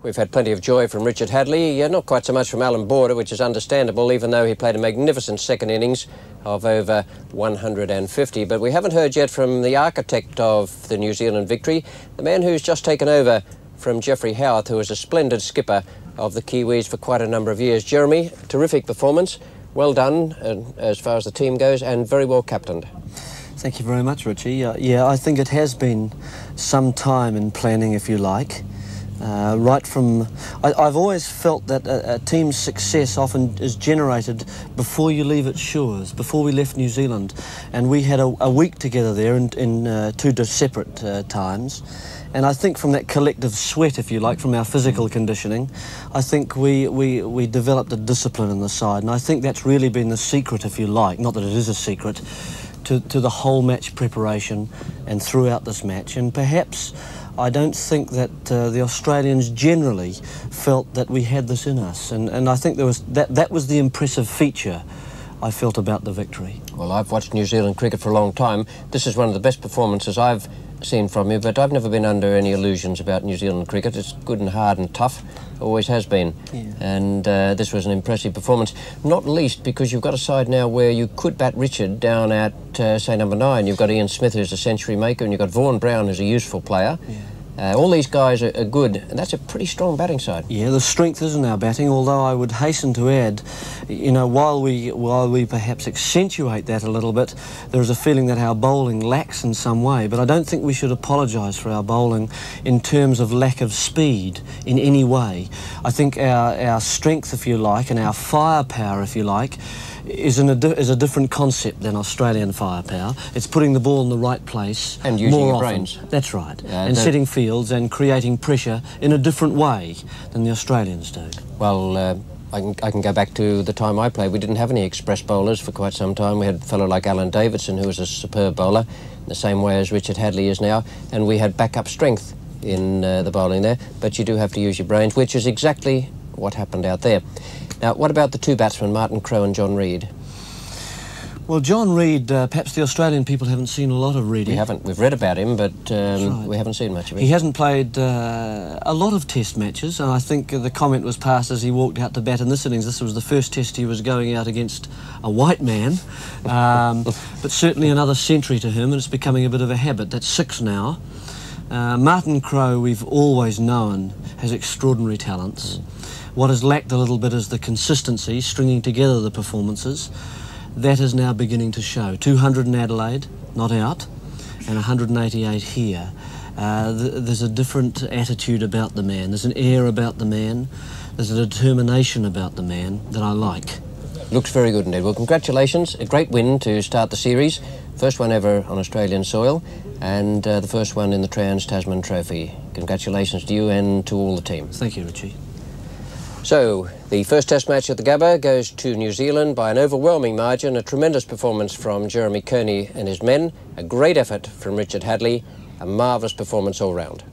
We've had plenty of joy from Richard Hadlee, not quite so much from Alan Border, which is understandable, even though he played a magnificent second innings of over 150. But we haven't heard yet from the architect of the New Zealand victory, the man who's just taken over from Geoffrey Howarth, who was a splendid skipper of the Kiwis for quite a number of years. Jeremy, terrific performance, well done as far as the team goes, and very well captained. Thank you very much, Richie. Yeah, I think it has been some time in planning, if you like. Right from... I've always felt that a team's success often is generated before you leave its shores, before we left New Zealand. And we had a week together there in two separate times. And I think from that collective sweat, if you like, from our physical conditioning, I think we developed a discipline in the side. And I think that's really been the secret, if you like, not that it is a secret, to the whole match preparation and throughout this match. And perhaps I don't think that the Australians generally felt that we had this in us. And I think there was that was the impressive feature I felt about the victory. Well, I've watched New Zealand cricket for a long time. This is one of the best performances I've seen from you, but I've never been under any illusions about New Zealand cricket. It's good and hard and tough, always has been. Yeah. And this was an impressive performance, not least because you've got a side now where you could bat Richard down at, say, number 9. You've got Ian Smith, who's a century maker, and you've got Vaughan Brown, who's a useful player. Yeah. All these guys are good, and that's a pretty strong batting side. Yeah, the strength is in our batting, although I would hasten to add, you know, while we perhaps accentuate that a little bit, there is a feeling that our bowling lacks in some way, but I don't think we should apologise for our bowling in terms of lack of speed in any way. I think our strength, if you like, and our firepower, if you like, is a different concept than Australian firepower. It's putting the ball in the right place and using more your often. brains. That's right. And setting fields and creating pressure in a different way than the Australians do. Well, I can go back to the time I played. We didn't have any express bowlers for quite some time. We had a fellow like Alan Davidson, who was a superb bowler, in the same way as Richard Hadlee is now, and we had backup strength in the bowling there, but you do have to use your brains, which is exactly what happened out there. Now, what about the two batsmen, Martin Crowe and John Reid? Well, John Reid, perhaps the Australian people haven't seen a lot of Reid. We haven't. We've read about him, but right. We haven't seen much of him. He hasn't played a lot of test matches, and I think the comment was passed as he walked out to bat in this innings. This was the first test he was going out against a white man, but certainly another century to him, and it's becoming a bit of a habit. That's 6 now. Martin Crowe, we've always known, has extraordinary talents. What has lacked a little bit is the consistency, stringing together the performances. That is now beginning to show. 200 in Adelaide, not out, and 188 here. There's a different attitude about the man. There's an air about the man. There's a determination about the man that I like. Looks very good indeed. Well, congratulations. A great win to start the series. First one ever on Australian soil, and the first one in the Trans-Tasman Trophy. Congratulations to you and to all the team. Thank you, Richie. So, the first test match at the Gabba goes to New Zealand by an overwhelming margin. A tremendous performance from Jeremy Coney and his men. A great effort from Richard Hadlee. A marvellous performance all round.